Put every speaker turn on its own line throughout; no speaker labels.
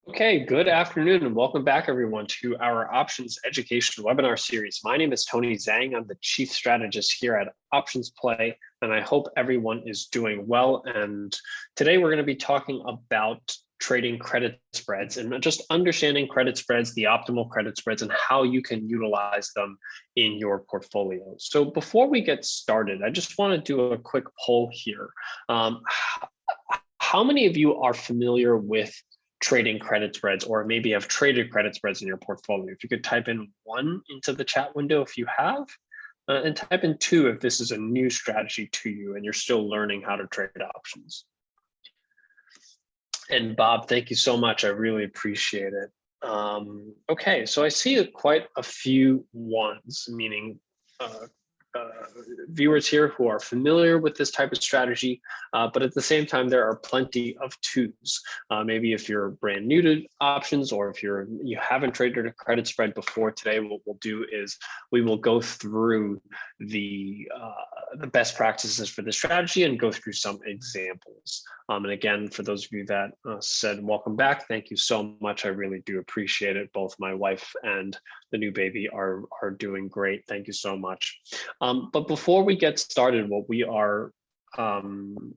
Okay, good afternoon and welcome back everyone to our options education webinar series. My name is Tony Zhang. I'm the chief strategist here at Options Play, and I hope everyone is doing well. And today we're going to be talking about trading credit spreads and just understanding credit spreads, the optimal credit spreads, and how you can utilize them in your portfolio. So before we get started, I just want to do a quick poll here. How many of you are familiar with trading credit spreads, or maybe have traded credit spreads in your portfolio? If you could type in 1 into the chat window if you have, and type in 2 if this is a new strategy to you and you're still learning how to trade options. And Bob, thank you so much. I really appreciate it. Okay, so I see quite a few ones, meaning viewers here who are familiar with this type of strategy, but at the same time, there are plenty of twos. Maybe if you're brand new to options, or if you haven't traded a credit spread before, today what we'll do is we will go through the best practices for the strategy and go through some examples. And again, for those of you that said welcome back, thank you so much. I really do appreciate it. Both my wife and the new baby are doing great. Thank you so much. But before we get started, what we are going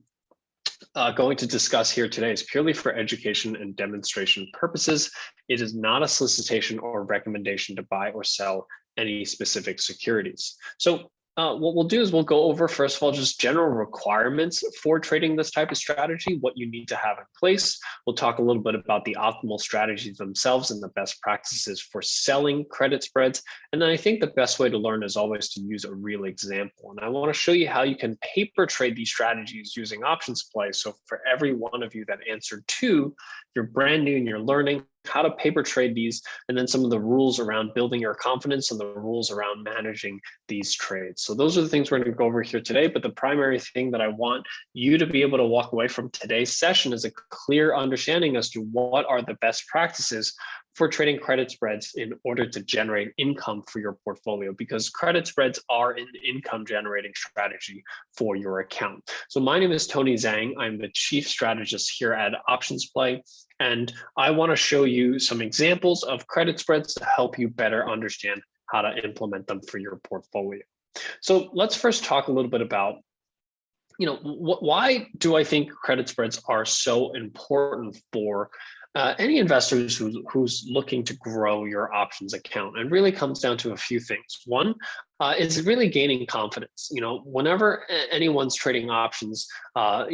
to discuss here today is purely for education and demonstration purposes. It is not a solicitation or recommendation to buy or sell any specific securities. So what we'll do is we'll go over, first of all, just general requirements for trading this type of strategy, what you need to have in place. We'll talk a little bit about the optimal strategies themselves and the best practices for selling credit spreads. And then I think the best way to learn is always to use a real example. And I want to show you how you can paper trade these strategies using options play. So for every one of you that answered 2, you're brand new and you're learning how to paper trade these, and then some of the rules around building your confidence and the rules around managing these trades. So those are the things we're going to go over here today. But the primary thing that I want you to be able to walk away from today's session is a clear understanding as to what are the best practices for trading credit spreads in order to generate income for your portfolio, because credit spreads are an income generating strategy for your account. So my name is Tony Zhang. I'm the chief strategist here at Options Play. And I want to show you some examples of credit spreads to help you better understand how to implement them for your portfolio. So let's first talk a little bit about, why do I think credit spreads are so important for any investors who's looking to grow your options account? And really comes down to a few things. One is really gaining confidence. Whenever anyone's trading options, a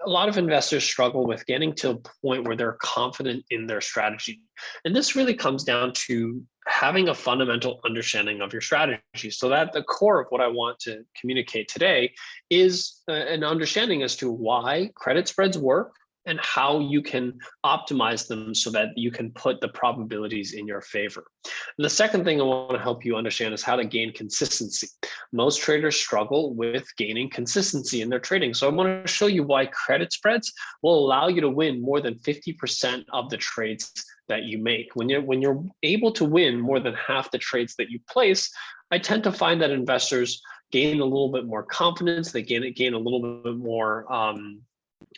lot of investors struggle with getting to a point where they're confident in their strategy. And this really comes down to having a fundamental understanding of your strategy. So that the core of what I want to communicate today is an understanding as to why credit spreads work and how you can optimize them so that you can put the probabilities in your favor. And the second thing I want to help you understand is how to gain consistency. Most traders struggle with gaining consistency in their trading. So I want to show you why credit spreads will allow you to win more than 50% of the trades that you make. When you're able to win more than half the trades that you place, I tend to find that investors gain a little bit more confidence. They gain a little bit more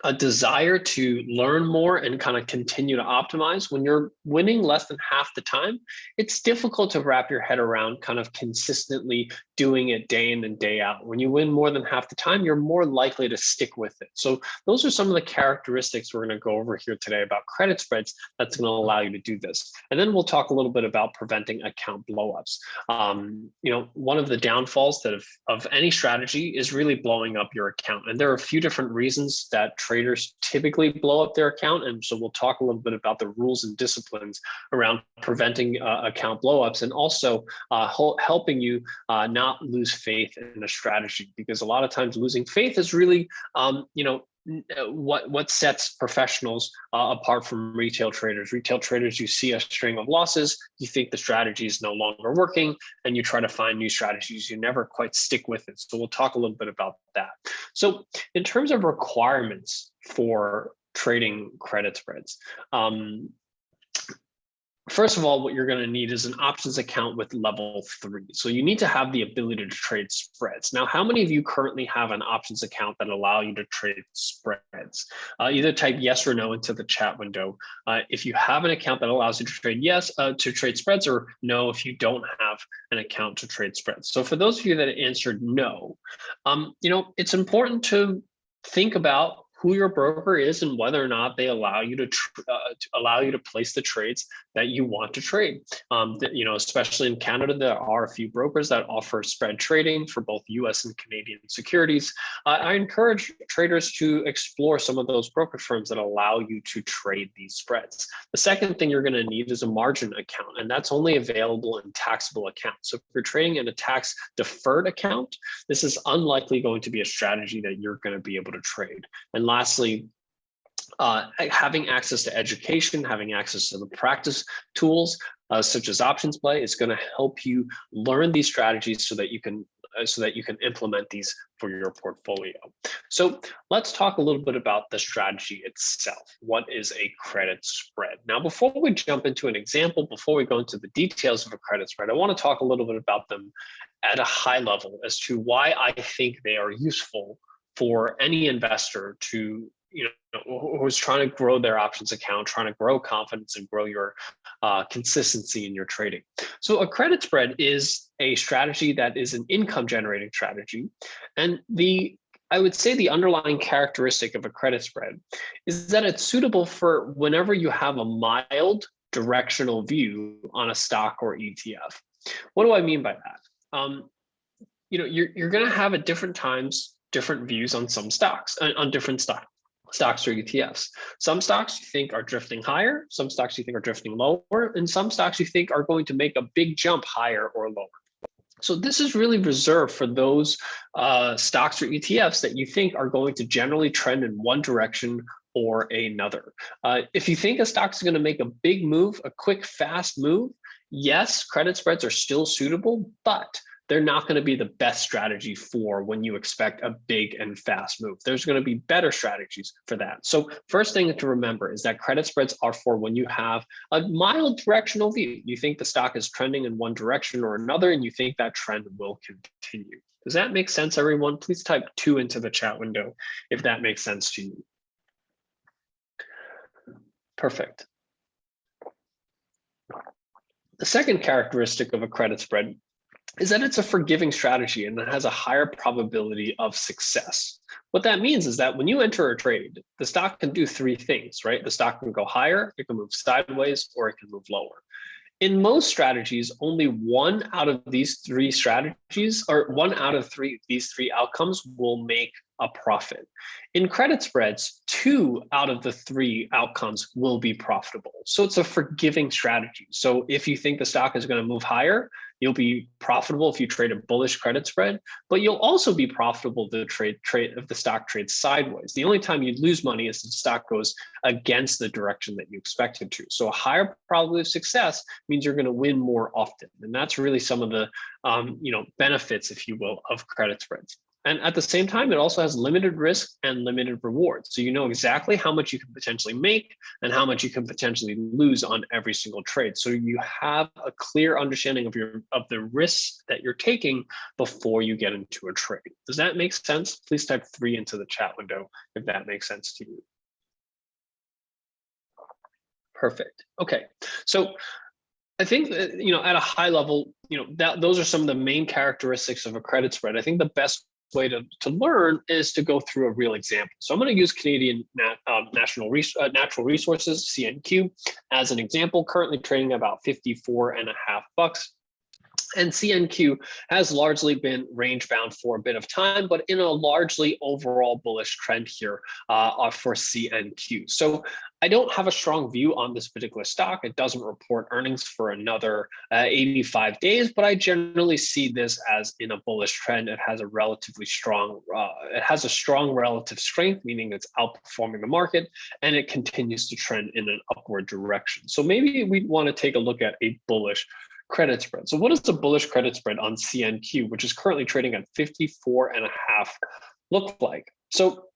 a desire to learn more and kind of continue to optimize. When you're winning less than half the time, it's difficult to wrap your head around kind of consistently doing it day in and day out. When you win more than half the time, you're more likely to stick with it. So those are some of the characteristics we're going to go over here today about credit spreads that's going to allow you to do this. And then we'll talk a little bit about preventing account blowups. One of the downfalls of any strategy is really blowing up your account. And there are a few different reasons that traders typically blow up their account. And so we'll talk a little bit about the rules and disciplines around preventing account blowups, and also helping you not lose faith in a strategy, because a lot of times losing faith is really, what sets professionals apart from retail traders. Retail traders, you see a string of losses, you think the strategy is no longer working, and you try to find new strategies. You never quite stick with it. So we'll talk a little bit about that. So in terms of requirements for trading credit spreads, First of all, what you're going to need is an options account with level 3. So you need to have the ability to trade spreads. Now, how many of you currently have an options account that allow you to trade spreads? Either type yes or no into the chat window. If you have an account that allows you to trade yes to trade spreads, or no if you don't have an account to trade spreads. So for those of you that answered no, it's important to think about who your broker is and whether or not they allow you to place the trades that you want to trade. Especially in Canada, there are a few brokers that offer spread trading for both US and Canadian securities. I encourage traders to explore some of those brokerage firms that allow you to trade these spreads. The second thing you're going to need is a margin account, and that's only available in taxable accounts. So if you're trading in a tax deferred account, this is unlikely going to be a strategy that you're going to be able to trade. And lastly, having access to education, having access to the practice tools such as options play is going to help you learn these strategies so that you can implement these for your portfolio. So let's talk a little bit about the strategy itself. What is a credit spread? Now, before we jump into an example, before we go into the details of a credit spread, I want to talk a little bit about them at a high level as to why I think they are useful for any investor to, who's trying to grow their options account, trying to grow confidence and grow your consistency in your trading. So a credit spread is a strategy that is an income generating strategy. And I would say the underlying characteristic of a credit spread is that it's suitable for whenever you have a mild directional view on a stock or ETF. What do I mean by that? You're going to have at different times different views on some stocks, on different stocks or ETFs. Some stocks you think are drifting higher, some stocks you think are drifting lower, and some stocks you think are going to make a big jump higher or lower. So this is really reserved for those stocks or ETFs that you think are going to generally trend in one direction or another. If you think a stock is going to make a big move, a quick, fast move, yes, credit spreads are still suitable, but they're not going to be the best strategy for when you expect a big and fast move. There's going to be better strategies for that. So first thing to remember is that credit spreads are for when you have a mild directional view. You think the stock is trending in one direction or another, and you think that trend will continue. Does that make sense, everyone? Please type 2 into the chat window if that makes sense to you. Perfect. The second characteristic of a credit spread is that it's a forgiving strategy and it has a higher probability of success. What that means is that when you enter a trade, the stock can do 3 things, right? The stock can go higher, it can move sideways, or it can move lower. In most strategies, only one out of these 3 strategies, or one out of these three outcomes will make a profit. In credit spreads, 2 out of the 3 outcomes will be profitable. So it's a forgiving strategy. So if you think the stock is going to move higher, you'll be profitable if you trade a bullish credit spread, but you'll also be profitable to trade if the stock trades sideways. The only time you'd lose money is if the stock goes against the direction that you expect it to. So a higher probability of success means you're going to win more often. And that's really some of the benefits, if you will, of credit spreads. And at the same time, it also has limited risk and limited reward. So you know exactly how much you can potentially make and how much you can potentially lose on every single trade. So you have a clear understanding of the risks that you're taking before you get into a trade. Does that make sense? Please type 3 into the chat window if that makes sense to you. Perfect. Okay. So I think that, at a high level, those are some of the main characteristics of a credit spread. I think the best way to learn is to go through a real example. So I'm going to use Canadian Natural Resources, CNQ, as an example, currently trading about $54.50. And CNQ has largely been range bound for a bit of time, but in a largely overall bullish trend here for CNQ. So I don't have a strong view on this particular stock. It doesn't report earnings for another 85 days, but I generally see this as in a bullish trend. It has a relatively strong, strong relative strength, meaning it's outperforming the market, and it continues to trend in an upward direction. So maybe we want to take a look at a bullish credit spread. So what does the bullish credit spread on CNQ, which is currently trading at 54.50, look like? So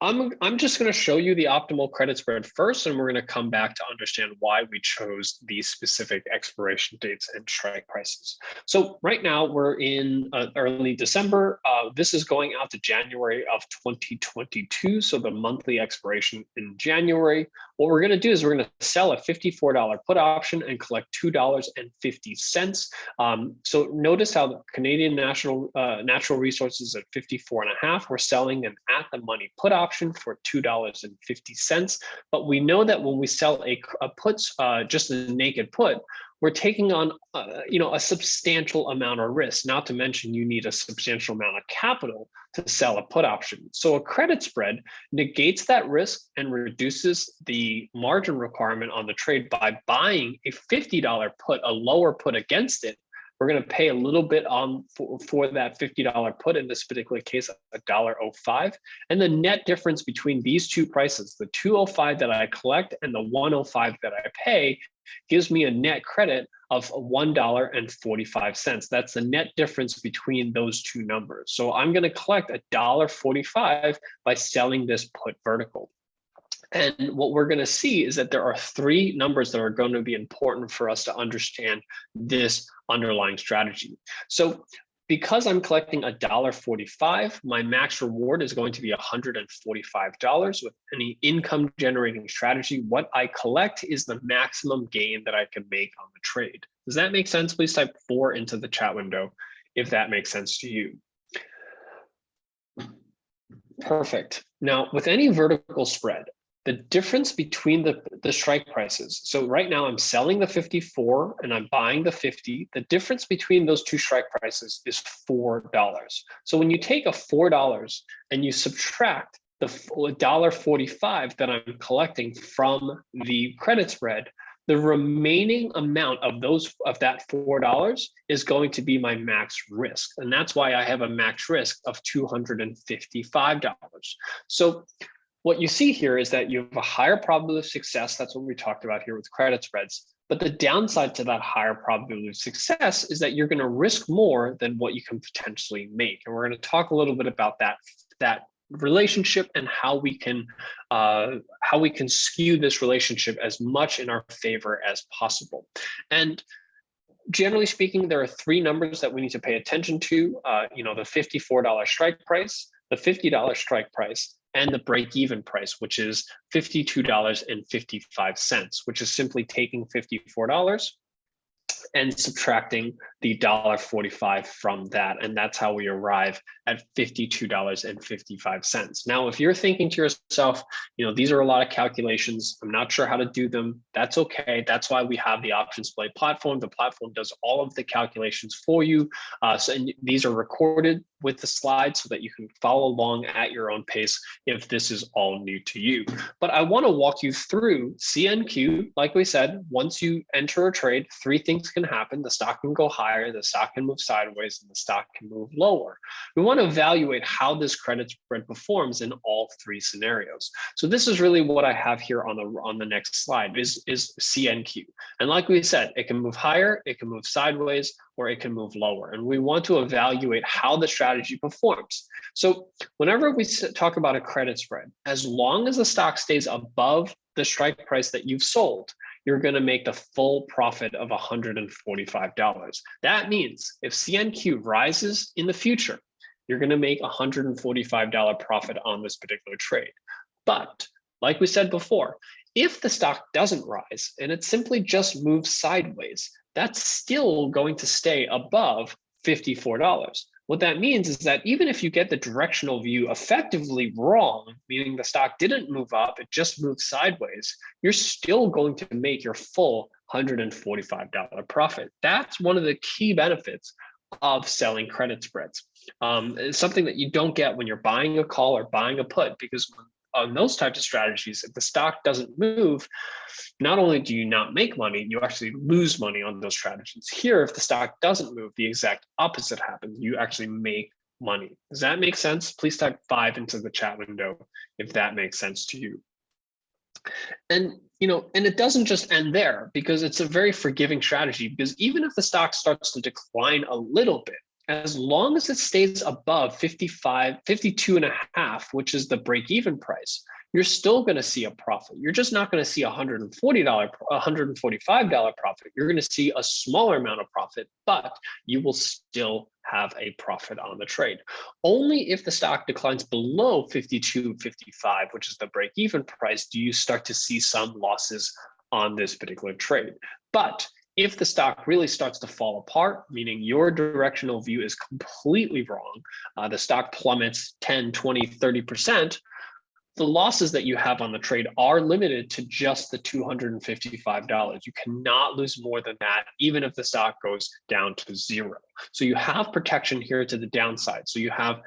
I'm just going to show you the optimal credit spread first, and we're going to come back to understand why we chose these specific expiration dates and strike prices. So right now we're in early December. This is going out to January of 2022. So the monthly expiration in January. What we're going to do is we're going to sell a $54 put option and collect $2.50. So notice how the Canadian Natural Resources at 54.5, we're selling an at the money put option for $2.50. But we know that when we sell a put, just a naked put, we're taking on a substantial amount of risk, not to mention you need a substantial amount of capital to sell a put option. So a credit spread negates that risk and reduces the margin requirement on the trade by buying a $50 put, a lower put against it. We're going to pay a little bit for that $50 put, in this particular case, $1.05. And the net difference between these two prices, the $2.05 that I collect and the $1.05 that I pay, gives me a net credit of $1.45. That's the net difference between those two numbers. So I'm going to collect $1.45 by selling this put vertical. And what we're going to see is that there are three numbers that are going to be important for us to understand this underlying strategy. So because I'm collecting $1.45, my max reward is going to be $145. With any income generating strategy, what I collect is the maximum gain that I can make on the trade. Does that make sense? Please type 4 into the chat window if that makes sense to you. Perfect. Now, with any vertical spread, the difference between the strike prices. So right now I'm selling the 54 and I'm buying the 50. The difference between those two strike prices is $4. So when you take a $4 and you subtract the $1.45 that I'm collecting from the credit spread, the remaining amount of that $4 is going to be my max risk. And that's why I have a max risk of $255. So what you see here is that you have a higher probability of success. That's what we talked about here with credit spreads. But the downside to that higher probability of success is that you're going to risk more than what you can potentially make. And we're going to talk a little bit about that relationship and how we can skew this relationship as much in our favor as possible. And generally speaking, there are three numbers that we need to pay attention to. The $54 strike price, the $50 strike price, and the break-even price, which is $52.55, which is simply taking $54 and subtracting the $1.45 from that. And that's how we arrive at $52.55. Now, if you're thinking to yourself, these are a lot of calculations, I'm not sure how to do them, that's okay. That's why we have the Options Play platform. The platform does all of the calculations for you. And these are recorded with the slides so that you can follow along at your own pace if this is all new to you. But I want to walk you through CNQ. Like we said, once you enter a trade, three things can happen. The stock can go higher, the stock can move sideways, and the stock can move lower. We want to evaluate how this credit spread performs in all three scenarios. So this is really what I have here on the next slide is CNQ. And like we said, it can move higher, it can move sideways, or it can move lower. And we want to evaluate how the strategy performs. So whenever we talk about a credit spread, as long as the stock stays above the strike price that you've sold, you're going to make the full profit of $145. That means if CNQ rises in the future, you're going to make $145 profit on this particular trade. But like we said before, if the stock doesn't rise and it simply just moves sideways, that's still going to stay above $54. What that means is that even if you get the directional view effectively wrong, meaning the stock didn't move up, it just moved sideways, you're still going to make your full $145 profit. That's one of the key benefits of selling credit spreads. It's something that you don't get when you're buying a call or buying a put, because on those types of strategies, if the stock doesn't move, not only do you not make money, you actually lose money on those strategies. Here, if the stock doesn't move, the exact opposite happens. You actually make money. Does that make sense? Please type 5 into the chat window if that makes sense to you. And it doesn't just end there, because it's a very forgiving strategy, because even if the stock starts to decline a little bit, as long as it stays above 55, 52 and a half, which is the break-even price, you're still going to see a profit. You're just not going to see $140, $145 profit. You're going to see a smaller amount of profit, but you will still have a profit on the trade. Only if the stock declines below 52.55, which is the break-even price, do you start to see some losses on this particular trade. But if the stock really starts to fall apart, meaning your directional view is completely wrong, the stock plummets 10, 20, 30%, the losses that you have on the trade are limited to just the $255. You cannot lose more than that, even if the stock goes down to zero. So you have protection here to the downside. So you have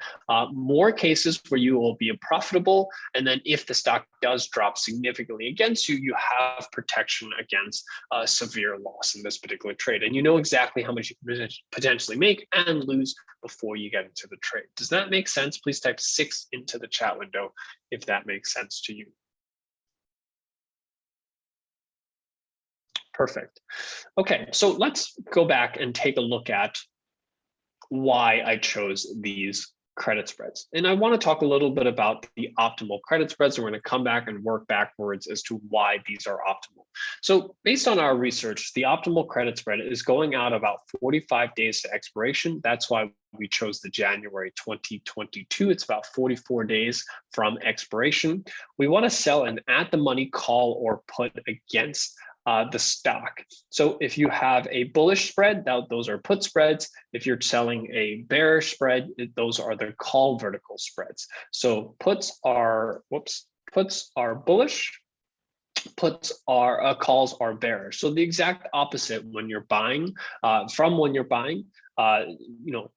more cases where you will be profitable. And then if the stock does drop significantly against you, you have protection against severe loss in this particular trade. And you know exactly how much you can potentially make and lose before you get into the trade. Does that make sense? Please type 6 into the chat window if that makes sense to you. Perfect. Okay, so let's go back and take a look at why I chose these credit spreads. And I want to talk a little bit about the optimal credit spreads. And we're going to come back and work backwards as to why these are optimal. So based on our research, the optimal credit spread is going out about 45 days to expiration. That's why we chose the January 2022. It's about 44 days from expiration. We want to sell an at-the-money call or put against the stock. So if you have a bullish spread, those are put spreads. If you're selling a bearish spread, those are the call vertical spreads. So puts are bullish, calls are bearish. So the exact opposite when you're buying,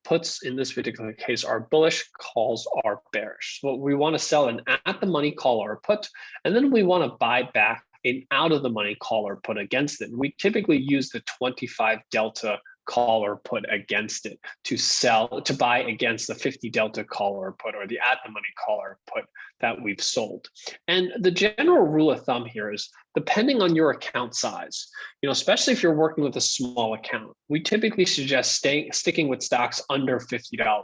puts in this particular case are bullish, calls are bearish. So we want to sell an at the money call or put, and then we want to buy back an out of the money call or put against it. We typically use the 25 delta call or put against it to buy against the 50 delta call or put, or the at the money call or put that we've sold. And the general rule of thumb here is depending on your account size, especially if you're working with a small account, we typically suggest sticking with stocks under $50.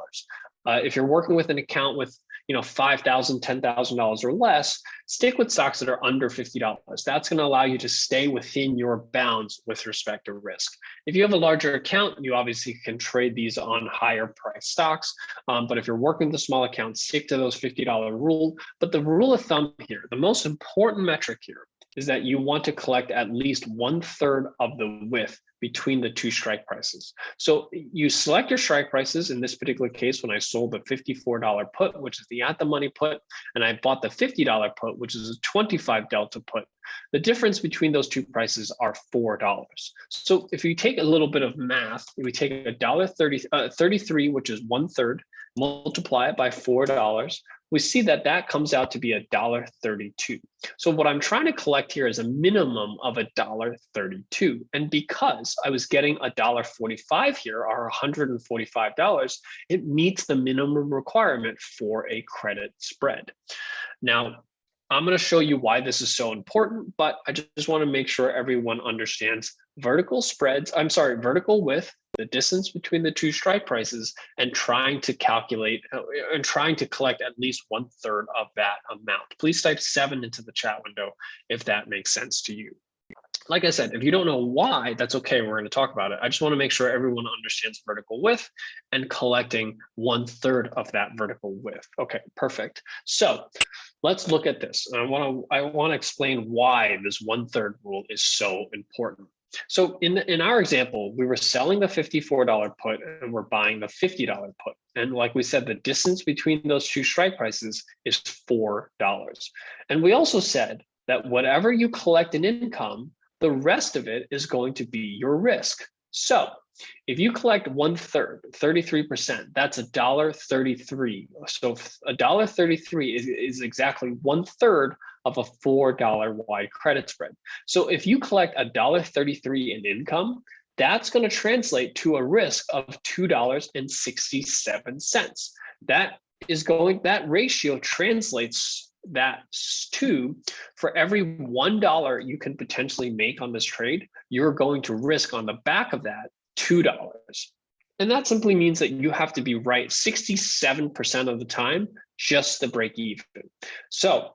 If you're working with an account with $5,000, $10,000 or less, stick with stocks that are under $50. That's going to allow you to stay within your bounds with respect to risk. If you have a larger account, you obviously can trade these on higher price stocks. But if you're working with a small account, stick to those $50 rule. But the rule of thumb here, the most important metric here, is that you want to collect at least 1/3 of the width between the two strike prices. So you select your strike prices. In this particular case, when I sold the $54 put, which is the at the money put, and I bought the $50 put, which is a 25 delta put, the difference between those two prices are $4. So if you take a little bit of math, we take $1.33, which is 1/3, multiply it by $4, we see that that comes out to be $1.32. So what I'm trying to collect here is a minimum of $1.32. And because I was getting $1.45 here, or $145, it meets the minimum requirement for a credit spread. Now, I'm going to show you why this is so important, but I just want to make sure everyone understands vertical width, the distance between the two strike prices, and trying to calculate and trying to collect at least 1/3 of that amount. Please type 7 into the chat window if that makes sense to you. Like I said, if you don't know why, that's okay. We're going to talk about it. I just want to make sure everyone understands vertical width and collecting 1/3 of that vertical width. Okay, perfect. So let's look at this. And I want to explain why this 1/3 rule is so important. So in our example, we were selling the $54 put and we're buying the $50 put. And like we said, the distance between those two strike prices is $4. And we also said that whatever you collect in income, the rest of it is going to be your risk. So if you collect 1/3, 33%, that's $1.33. So $1.33 is exactly 1/3 of a $4 wide credit spread. So if you collect $1.33 in income, that's going to translate to a risk of $2.67. That ratio translates that to, for every $1 you can potentially make on this trade, you're going to risk on the back of that $2. And that simply means that you have to be right 67% of the time just to break even. So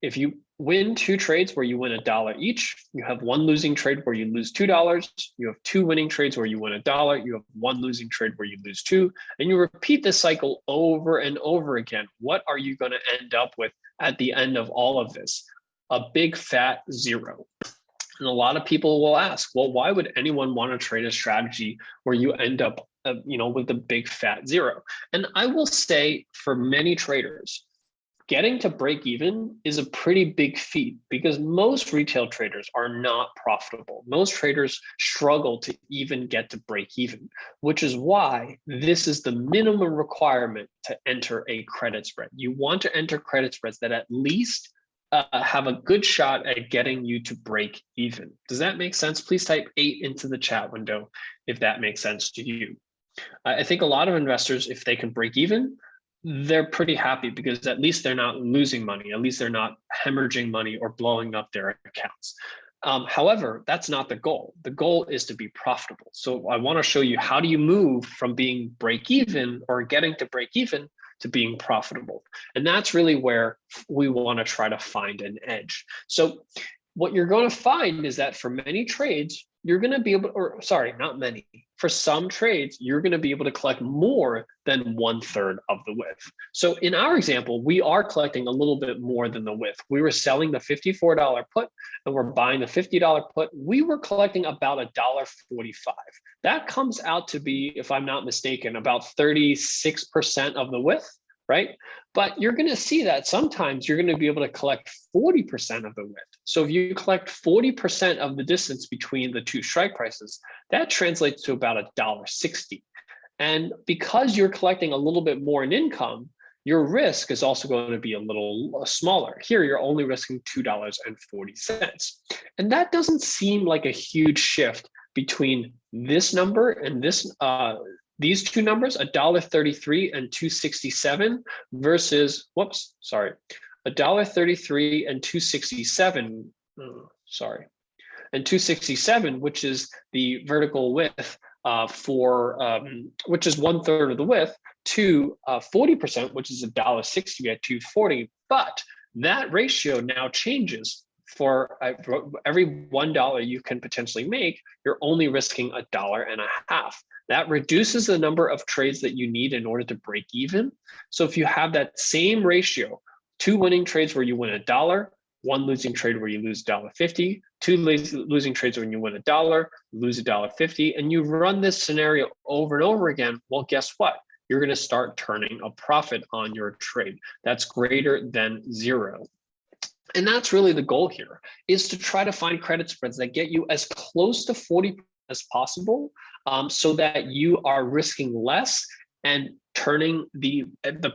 if you win 2 trades where you win $1 each, you have 1 losing trade where you lose $2, you have 2 winning trades where you win $1, you have 1 losing trade where you lose 2, and you repeat this cycle over and over again. What are you going to end up with at the end of all of this? A big fat 0. And a lot of people will ask, well, why would anyone want to trade a strategy where you end up, with a big fat 0? And I will say for many traders, getting to break even is a pretty big feat because most retail traders are not profitable. Most traders struggle to even get to break even, which is why this is the minimum requirement to enter a credit spread. You want to enter credit spreads that at least have a good shot at getting you to break even. Does that make sense? Please type 8 into the chat window if that makes sense to you. I think a lot of investors, if they can break even, they're pretty happy because at least they're not losing money. At least they're not hemorrhaging money or blowing up their accounts. However, that's not the goal. The goal is to be profitable. So I want to show you how do you move from being break even or getting to break even to being profitable. And that's really where we want to try to find an edge. So what you're going to find is that for many trades, you're going to be able, or sorry, not many. For some trades, you're going to be able to collect more than 1/3 of the width. So in our example, we are collecting a little bit more than the width. We were selling the $54 put and we're buying the $50 put. We were collecting about $1.45. That comes out to be, if I'm not mistaken, about 36% of the width, right? But you're going to see that sometimes you're going to be able to collect 40% of the width. So if you collect 40% of the distance between the two strike prices, that translates to about $1.60. And because you're collecting a little bit more in income, your risk is also going to be a little smaller. Here, you're only risking $2.40. And that doesn't seem like a huge shift between this number and this these two numbers, $1.33 and $2.67 versus, $1.33 and $2.67, and $2.67, which is the vertical width which is 1/3 of the width, to 40%, which is $1.60 at $2.40. But that ratio now changes. For every $1 you can potentially make, you're only risking $1.50. That reduces the number of trades that you need in order to break even. So if you have that same ratio, 2 winning trades where you win $1, 1 losing trade where you lose $1.50, 2 losing trades when you win $1, lose $1.50, and you run this scenario over and over again, well, guess what? You're going to start turning a profit on your trade. That's greater than 0. And that's really the goal here, is to try to find credit spreads that get you as close to 40 as possible, so that you are risking less and turning the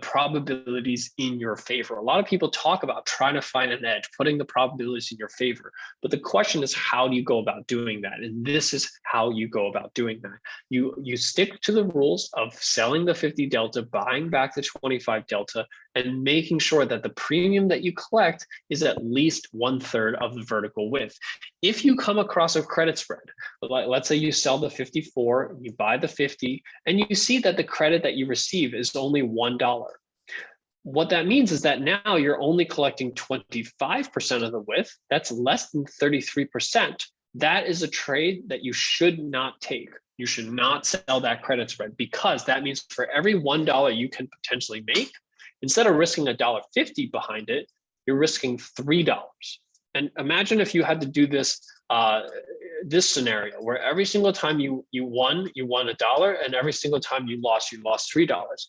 probabilities in your favor. A lot of people talk about trying to find an edge, putting the probabilities in your favor. But the question is, how do you go about doing that? And this is how you go about doing that. You stick to the rules of selling the 50 delta, buying back the 25 delta, and making sure that the premium that you collect is at least 1/3 of the vertical width. If you come across a credit spread, let's say you sell the 54, you buy the 50, and you see that the credit that you receive is only $1. What that means is that now you're only collecting 25% of the width. That's less than 33%. That is a trade that you should not take. You should not sell that credit spread, because that means for every $1 you can potentially make, instead of risking $1.50 behind it, you're risking $3. And imagine if you had to do this this scenario where every single time you won $1, and every single time you lost $3.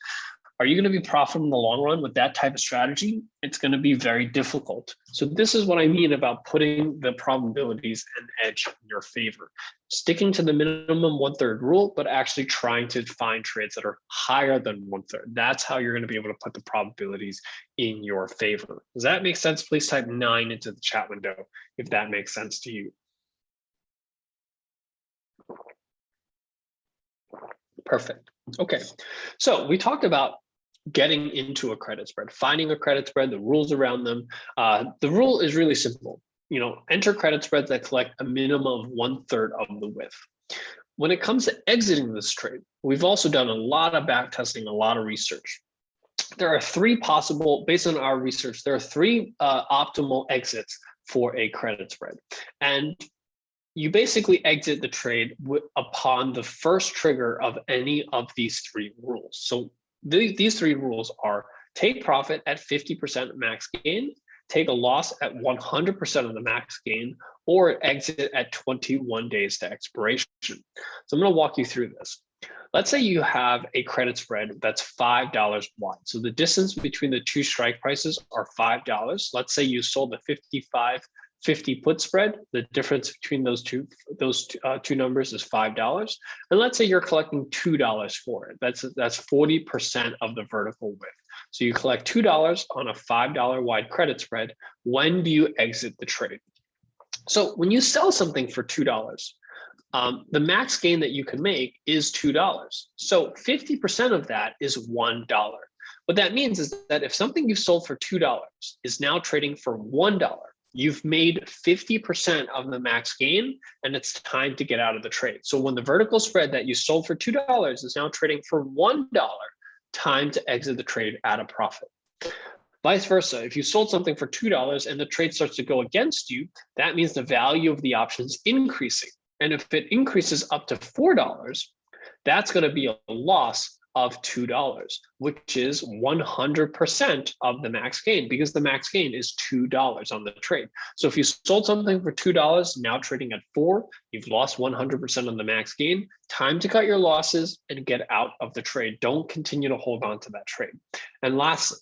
Are you going to be profitable in the long run with that type of strategy? It's going to be very difficult. So this is what I mean about putting the probabilities and edge in your favor. Sticking to the minimum 1/3 rule, but actually trying to find trades that are higher than 1/3. That's how you're going to be able to put the probabilities in your favor. Does that make sense? Please type 9 into the chat window if that makes sense to you. Perfect. Okay, so we talked about getting into a credit spread, finding a credit spread, the rules around them. The rule is really simple. Enter credit spreads that collect a minimum of 1/3 of the width. when it comes to exiting this trade, we've also done a lot of back testing, a lot of research. There are three possible, based on our research, there are three optimal exits for a credit spread. And you basically exit the trade upon the first trigger of any of these three rules. So these three rules are: take profit at 50% max gain, take a loss at 100% of the max gain, or exit at 21 days to expiration. So I'm going to walk you through this. Let's say you have a credit spread that's $5 wide. So the distance between the two strike prices are $5. Let's say you sold the 55-50 put spread. The difference between those two numbers is $5. And let's say you're collecting $2 for it. That's 40% of the vertical width. So you collect $2 on a $5 wide credit spread. When do you exit the trade? So when you sell something for $2, the max gain that you can make is $2. So 50% of that is $1. What that means is that if something you sold for $2 is now trading for $1, you've made 50% of the max gain, and it's time to get out of the trade. So when the vertical spread that you sold for $2 is now trading for $1, time to exit the trade at a profit. Vice versa, if you sold something for $2 and the trade starts to go against you, that means the value of the option is increasing. And if it increases up to $4, that's going to be a loss of $2, which is 100% of the max gain, because the max gain is $2 on the trade. So if you sold something for $2, now trading at $4, you've lost 100% of the max gain. Time to cut your losses and get out of the trade. Don't continue to hold on to that trade. And lastly,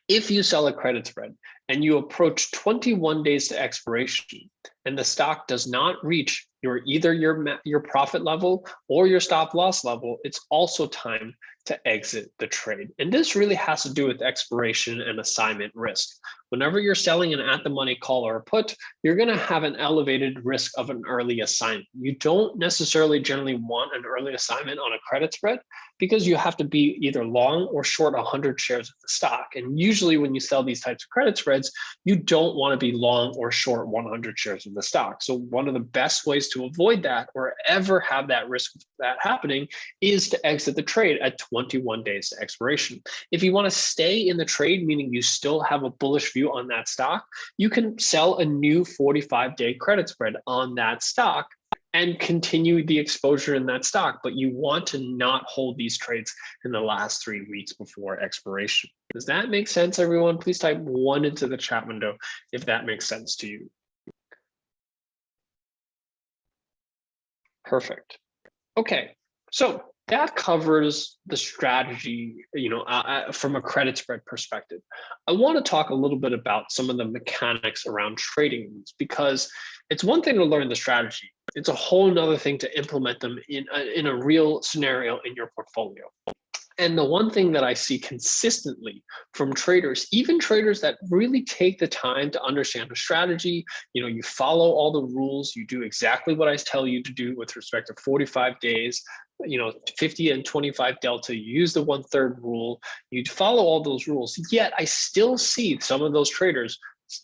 if you sell a credit spread and you approach 21 days to expiration and the stock does not reach either your profit level or your stop loss level, it's also time to exit the trade. And this really has to do with expiration and assignment risk. Whenever you're selling an at-the-money call or a put, you're going to have an elevated risk of an early assignment. You don't necessarily generally want an early assignment on a credit spread because you have to be either long or short 100 shares of the stock. And usually when you sell these types of credit spreads, you don't want to be long or short 100 shares of the stock. So one of the best ways to avoid that or ever have that risk of that happening is to exit the trade at 21 days to expiration. If you want to stay in the trade, meaning you still have a bullish view on that stock, you can sell a new 45-day credit spread on that stock and continue the exposure in that stock. But you want to not hold these trades in the last 3 weeks before expiration. Does that make sense, everyone? Please type 1 into the chat window if that makes sense to you. Perfect. Okay, so that covers the strategy, from a credit spread perspective. I want to talk a little bit about some of the mechanics around trading these, because it's one thing to learn the strategy. It's a whole nother thing to implement them in a real scenario in your portfolio. And the one thing that I see consistently from traders, even traders that really take the time to understand the strategy, you follow all the rules, you do exactly what I tell you to do with respect to 45 days, 50 and 25 delta, you use the 1/3 rule, you follow all those rules. Yet I still see some of those traders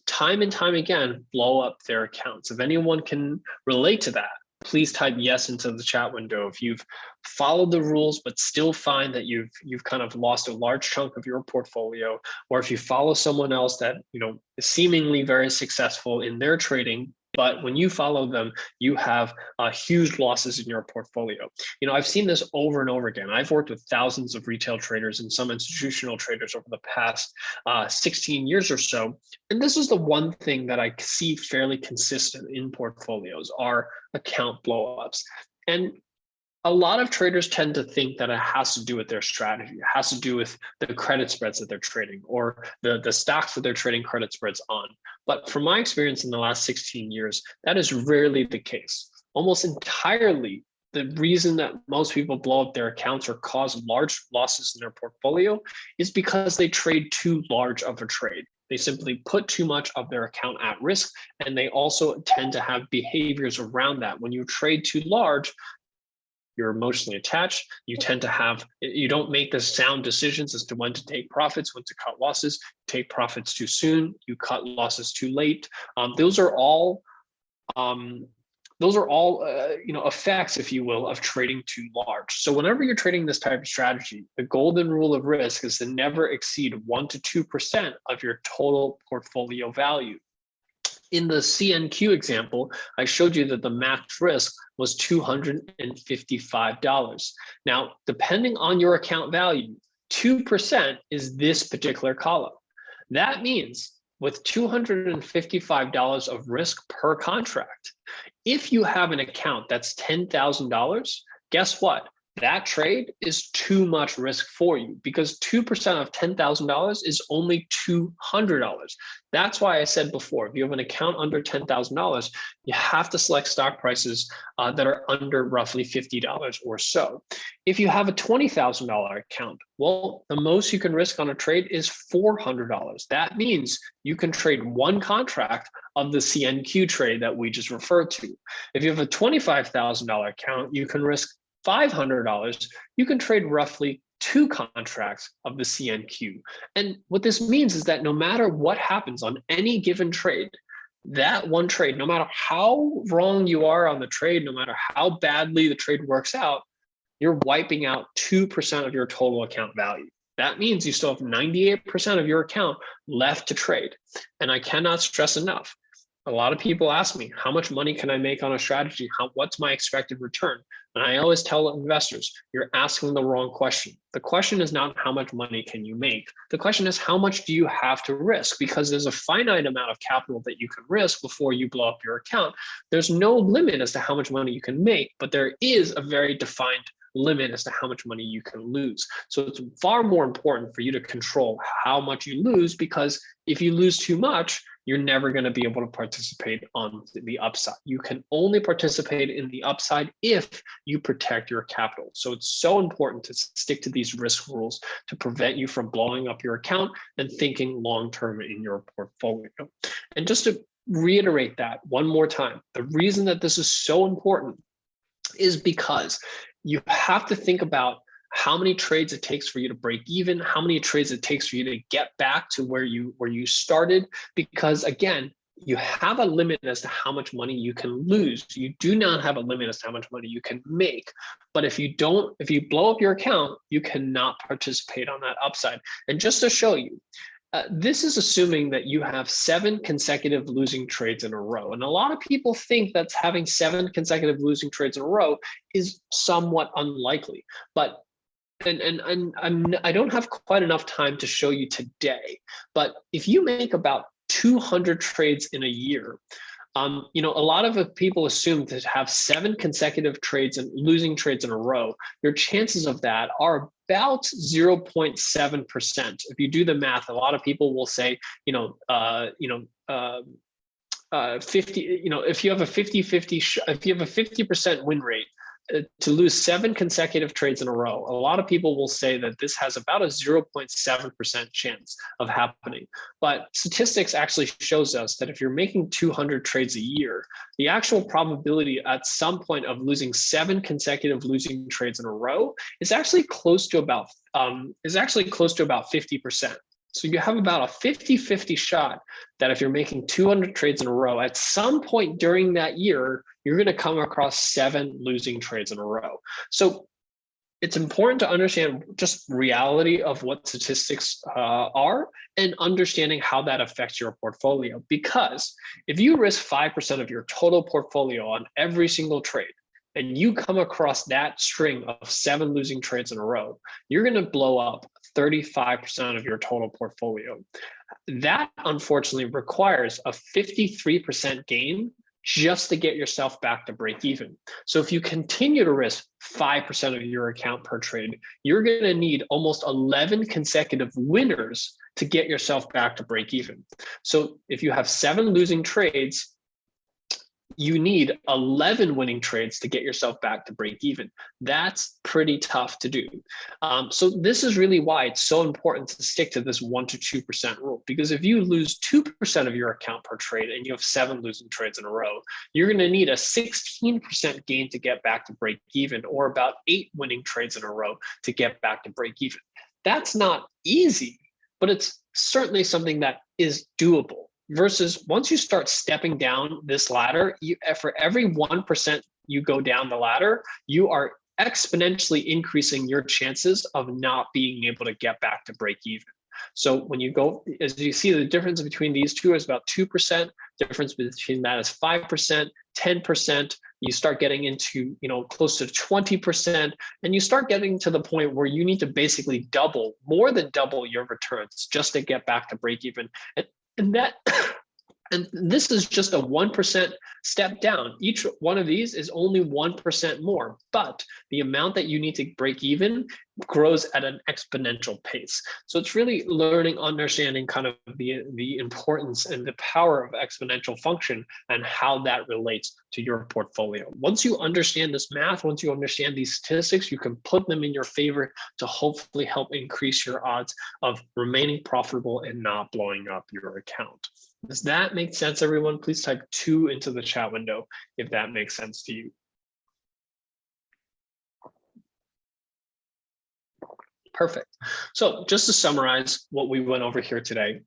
time and time again blow up their accounts. If anyone can relate to that, please type yes into the chat window. If you've followed the rules but still find that you've kind of lost a large chunk of your portfolio, or if you follow someone else that is seemingly very successful in their trading, but when you follow them, you have huge losses in your portfolio. I've seen this over and over again. I've worked with thousands of retail traders and some institutional traders over the past 16 years or so. And this is the one thing that I see fairly consistent in portfolios are account blowups. And a lot of traders tend to think that it has to do with their strategy. It has to do with the credit spreads that they're trading or the stocks that they're trading credit spreads on. But from my experience in the last 16 years, that is rarely the case. Almost entirely, the reason that most people blow up their accounts or cause large losses in their portfolio is because they trade too large of a trade. They simply put too much of their account at risk, and they also tend to have behaviors around that. When you trade too large, you're emotionally attached. You don't make the sound decisions as to when to take profits, when to cut losses. Take profits too soon, you cut losses too late. Those are all those are all effects, if you will, of trading too large. So whenever you're trading this type of strategy, the golden rule of risk is to never exceed 1 to 2% of your total portfolio value. In the CNQ example, I showed you that the max risk was $255. Now, depending on your account value, 2% is this particular column. That means with $255 of risk per contract, if you have an account that's $10,000, guess what? That trade is too much risk for you, because 2% of $10,000 is only $200. That's why I said before, if you have an account under $10,000, you have to select stock prices that are under roughly $50 or so. If you have a $20,000 account, well, the most you can risk on a trade is $400. That means you can trade one contract of the CNQ trade that we just referred to. If you have a $25,000 account, you can risk $500, you can trade roughly 2 contracts of the CNQ. And what this means is that no matter what happens on any given trade, that one trade, no matter how wrong you are on the trade, no matter how badly the trade works out, you're wiping out 2% of your total account value. That means you still have 98% of your account left to trade. And I cannot stress enough, a lot of people ask me, how much money can I make on a strategy? What's my expected return? And I always tell investors, you're asking the wrong question. The question is not how much money can you make? The question is, how much do you have to risk? Because there's a finite amount of capital that you can risk before you blow up your account. There's no limit as to how much money you can make, but there is a very defined limit as to how much money you can lose. So it's far more important for you to control how much you lose, because if you lose too much, you're never going to be able to participate on the upside. You can only participate in the upside if you protect your capital. So it's so important to stick to these risk rules to prevent you from blowing up your account and thinking long-term in your portfolio. And just to reiterate that one more time, the reason that this is so important is because you have to think about how many trades it takes for you to break even, how many trades it takes for you to get back to where you started. Because again, you have a limit as to how much money you can lose. You do not have a limit as to how much money you can make. But if you blow up your account, you cannot participate on that upside. And just to show you, this is assuming that you have 7 consecutive losing trades in a row. And a lot of people think that having 7 consecutive losing trades in a row is somewhat unlikely. But I don't have quite enough time to show you today, but if you make about 200 trades in a year, a lot of people assume to have 7 consecutive trades and losing trades in a row, your chances of that are about 0.7%. If you do the math, a lot of people will say, 50, if you have a 50% win rate, to lose 7 consecutive trades in a row, a lot of people will say that this has about a 0.7% chance of happening. But statistics actually shows us that if you're making 200 trades a year, the actual probability at some point of losing 7 consecutive losing trades in a row is actually close to about 50%. So you have about a 50-50 shot that if you're making 200 trades in a row, at some point during that year, you're going to come across 7 losing trades in a row. So it's important to understand just reality of what statistics are and understanding how that affects your portfolio. Because if you risk 5% of your total portfolio on every single trade, and you come across that string of 7 losing trades in a row, you're going to blow up 35% of your total portfolio. That unfortunately requires a 53% gain just to get yourself back to break even. So if you continue to risk 5% of your account per trade, you're going to need almost 11 consecutive winners to get yourself back to break even. So if you have 7 losing trades, you need 11 winning trades to get yourself back to break even. That's pretty tough to do. So this is really why it's so important to stick to this 1 to 2% rule, because if you lose 2% of your account per trade and you have 7 losing trades in a row, you're going to need a 16% gain to get back to break even, or about 8 winning trades in a row to get back to break even. That's not easy, but it's certainly something that is doable. versus once you start stepping down this ladder, for every 1% you go down the ladder, you are exponentially increasing your chances of not being able to get back to break even. So when you go, as you see, the difference between these two is about 2%. Difference between that is 5%, 10%. You start getting into, close to 20%, and you start getting to the point where you need to basically more than double your returns just to get back to break even. And that And this is just a 1% step down. Each one of these is only 1% more, but the amount that you need to break even grows at an exponential pace. So it's really learning, understanding kind of the importance and the power of exponential function and how that relates to your portfolio. Once you understand this math, once you understand these statistics, you can put them in your favor to hopefully help increase your odds of remaining profitable and not blowing up your account. Does that make sense, everyone? Please type 2 into the chat window if that makes sense to you. Perfect. So just to summarize what we went over here today,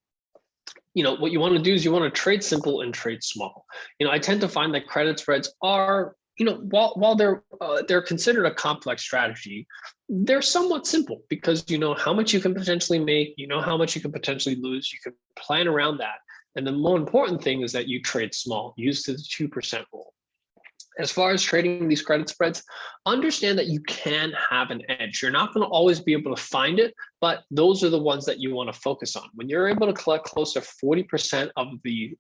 what you want to do is you want to trade simple and trade small. I tend to find that credit spreads are, while they're considered a complex strategy, they're somewhat simple because you know how much you can potentially make, you know how much you can potentially lose, you can plan around that. And the more important thing is that you trade small, use the 2% rule. As far as trading these credit spreads, understand that you can have an edge. You're not going to always be able to find it, but those are the ones that you want to focus on. When you're able to collect close to 40% of the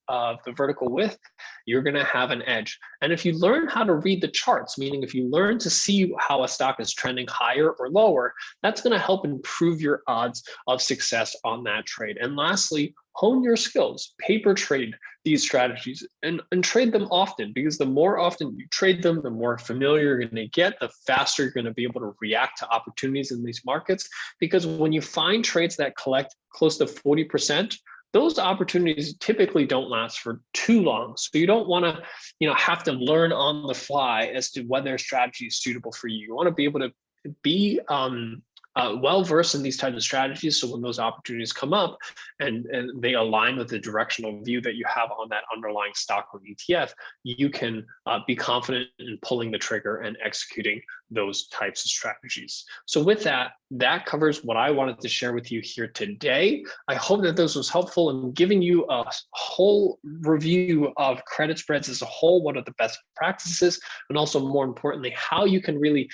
vertical width, you're going to have an edge. And if you learn how to read the charts, meaning if you learn to see how a stock is trending higher or lower, that's going to help improve your odds of success on that trade. And lastly, hone your skills, paper trade these strategies and trade them often, because the more often you trade them, the more familiar you're going to get, the faster you're going to be able to react to opportunities in these markets. Because when you find trades that collect close to 40%, those opportunities typically don't last for too long. So you don't want to, have to learn on the fly as to whether strategy is suitable for you. You want to be able to be well-versed in these types of strategies, so when those opportunities come up and they align with the directional view that you have on that underlying stock or ETF, you can be confident in pulling the trigger and executing those types of strategies. So with that, that covers what I wanted to share with you here today. I hope that this was helpful in giving you a whole review of credit spreads as a whole, what are the best practices, and also more importantly, how you can really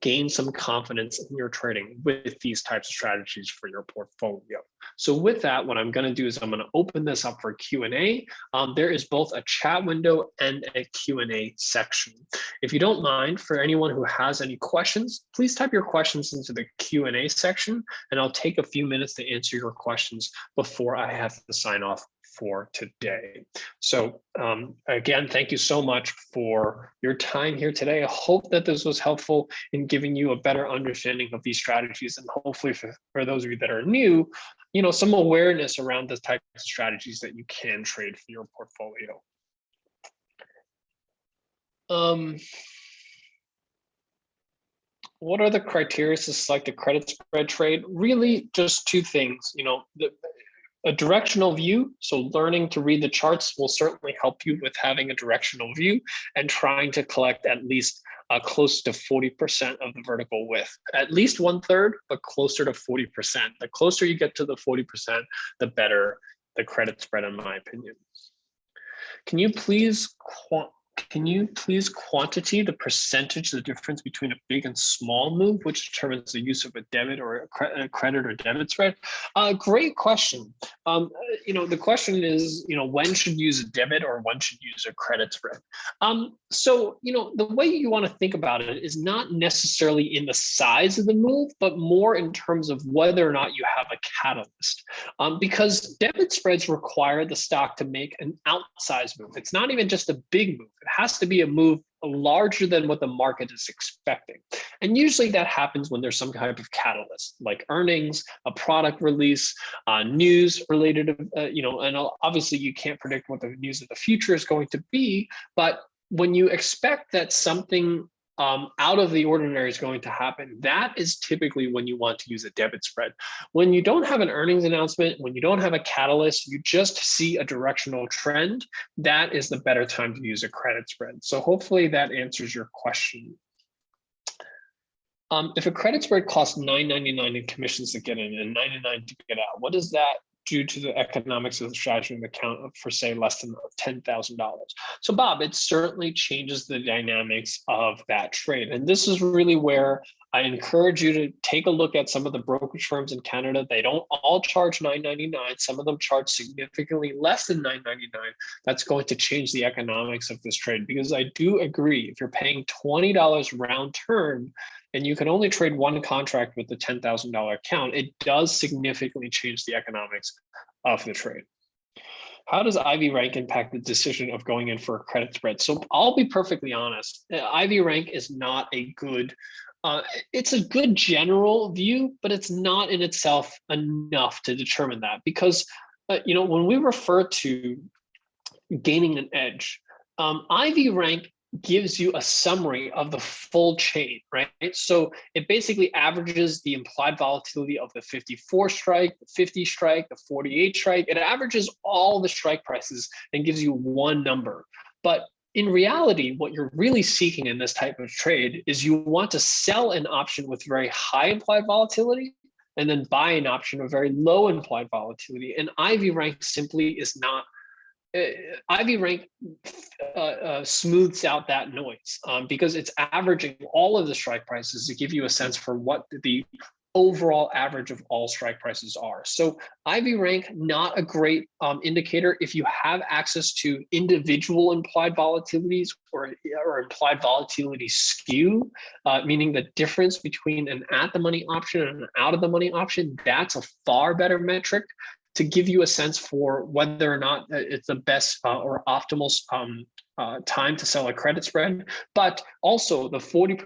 gain some confidence in your trading with these types of strategies for your portfolio. So with that, what I'm going to do is I'm going to open this up for Q&A. There is both a chat window and a Q&A section. If you don't mind, for anyone who has any questions, please type your questions into the Q&A section, and I'll take a few minutes to answer your questions before I have to sign off for today. So again, thank you so much for your time here today. I hope that this was helpful in giving you a better understanding of these strategies, and hopefully for those of you that are new, some awareness around the types of strategies that you can trade for your portfolio. What are the criteria to select a credit spread trade? Really just two things, a directional view. So learning to read the charts will certainly help you with having a directional view and trying to collect at least close to 40% of the vertical width, at least 1/3, but closer to 40%. The closer you get to the 40%, the better the credit spread, in my opinion. Can you please quantity the percentage, the difference between a big and small move, which determines the use of a debit or a credit or debit spread? Great question. The question is, when should you use a debit or when should you use a credit spread? So, the way you want to think about it is not necessarily in the size of the move, but more in terms of whether or not you have a catalyst. Because debit spreads require the stock to make an outsized move. It's not even just a big move. It has to be a move larger than what the market is expecting. And usually that happens when there's some type of catalyst, like earnings, a product release, news related to, and obviously you can't predict what the news of the future is going to be, but when you expect that something out of the ordinary is going to happen, that is typically when you want to use a debit spread. When you don't have an earnings announcement, when you don't have a catalyst, you just see a directional trend, that is the better time to use a credit spread. So hopefully that answers your question. If a credit spread costs $9.99 in commissions to get in and $99 to get out, what does that do to the economics of the strategy in the account for, say, less than $10,000? So Bob, it certainly changes the dynamics of that trade. And this is really where I encourage you to take a look at some of the brokerage firms in Canada. They don't all charge $9.99. Some of them charge significantly less than $9.99. That's going to change the economics of this trade, because I do agree, if you're paying $20 round term, and you can only trade one contract with the $10,000 account, it does significantly change the economics of the trade. How does IV rank impact the decision of going in for a credit spread? So I'll be perfectly honest, IV rank is not a good, it's a good general view, but it's not in itself enough to determine that, because when we refer to gaining an edge, IV rank gives you a summary of the full chain, right? So it basically averages the implied volatility of the 54 strike, the 50 strike, the 48 strike. It averages all the strike prices and gives you one number. But in reality, what you're really seeking in this type of trade is you want to sell an option with very high implied volatility and then buy an option with very low implied volatility. And IV rank simply is not, IV rank smooths out that noise because it's averaging all of the strike prices to give you a sense for what the overall average of all strike prices are. So IV rank, not a great indicator. If you have access to individual implied volatilities or implied volatility skew, meaning the difference between an at the money option and an out of the money option, that's a far better metric to give you a sense for whether or not it's the best or optimal time to sell a credit spread. But also the 40%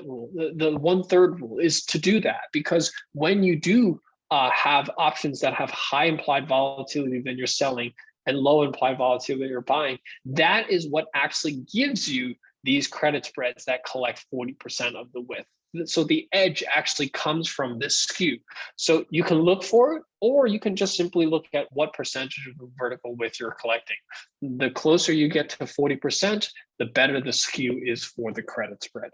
rule, the 1/3 rule is to do that, because when you do have options that have high implied volatility, then you're selling, and low implied volatility you're buying, that is what actually gives you these credit spreads that collect 40% of the width. So the edge actually comes from this skew. So you can look for it, or you can just simply look at what percentage of the vertical width you're collecting. The closer you get to 40%, the better the skew is for the credit spread.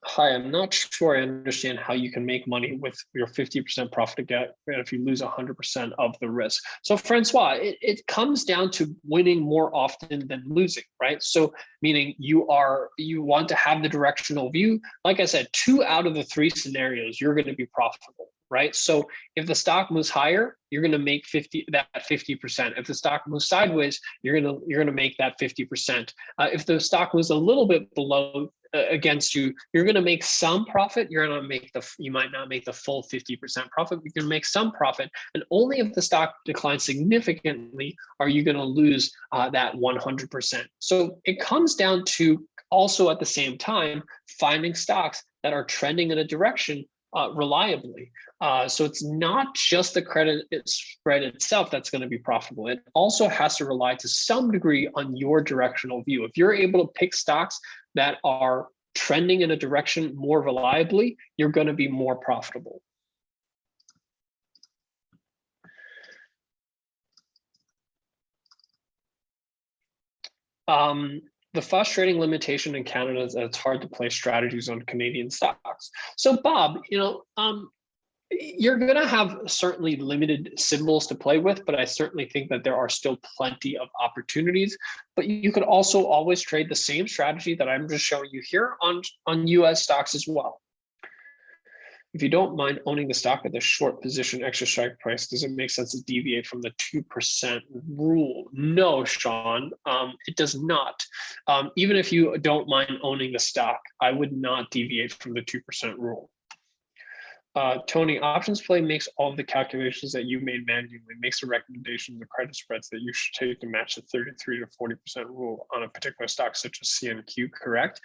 Hi, I'm not sure I understand how you can make money with your 50% profit get if you lose 100% of the risk. So Francois, it comes down to winning more often than losing, right? So meaning you want to have the directional view. Like I said, 2 out of the 3 scenarios, you're going to be profitable, right? So if the stock moves higher, you're going to make 50%. If the stock moves sideways, you're going to make that 50%. If the stock moves a little bit below against you, you're going to make some profit. You might not make the full 50% profit, but you can make some profit. And only if the stock declines significantly are you going to lose that 100%. So it comes down to also at the same time finding stocks that are trending in a direction reliably. So it's not just the credit spread itself that's going to be profitable. It also has to rely to some degree on your directional view. If you're able to pick stocks that are trending in a direction more reliably, you're going to be more profitable. The fast trading limitation in Canada is that it's hard to place strategies on Canadian stocks. So Bob, you're going to have certainly limited symbols to play with, but I certainly think that there are still plenty of opportunities. But you could also always trade the same strategy that I'm just showing you here on US stocks as well. If you don't mind owning the stock at the short position extra strike price, does it make sense to deviate from the 2% rule? No, Sean, it does not. Even if you don't mind owning the stock, I would not deviate from the 2% rule. Tony, options play makes all of the calculations that you made manually, makes the recommendations of credit spreads that you should take to match the 33 to 40% rule on a particular stock such as CNQ, correct?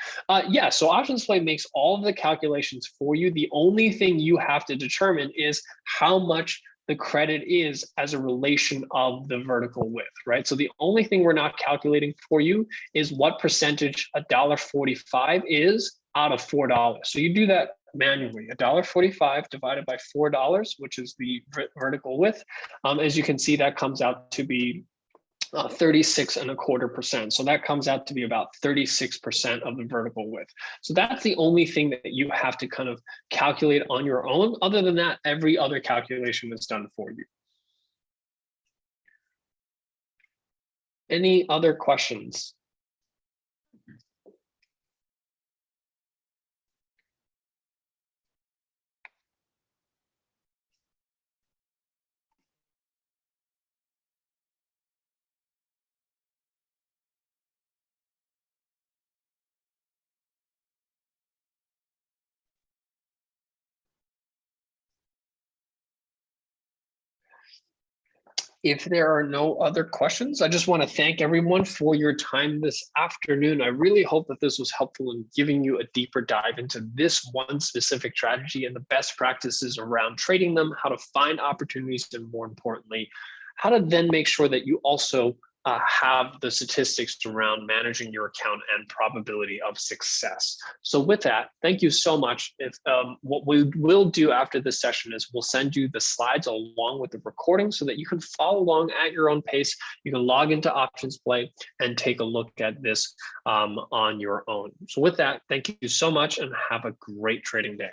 Yeah, so options play makes all of the calculations for you. The only thing you have to determine is how much the credit is as a relation of the vertical width, right? So the only thing we're not calculating for you is what percentage $1.45 is out of $4. So you do that manually. $1.45 divided by $4, which is the vertical width. As you can see, that comes out to be 36.25%. So that comes out to be about 36% of the vertical width. So that's the only thing that you have to kind of calculate on your own. Other than that, every other calculation is done for you. Any other questions? If there are no other questions, I just want to thank everyone for your time this afternoon. I really hope that this was helpful in giving you a deeper dive into this one specific strategy and the best practices around trading them, how to find opportunities, and more importantly, how to then make sure that you also have the statistics around managing your account and probability of success. So with that, thank you so much. If what we will do after this session is we'll send you the slides along with the recording so that you can follow along at your own pace. You can log into Options Play and take a look at this on your own. So with that, thank you so much and have a great trading day.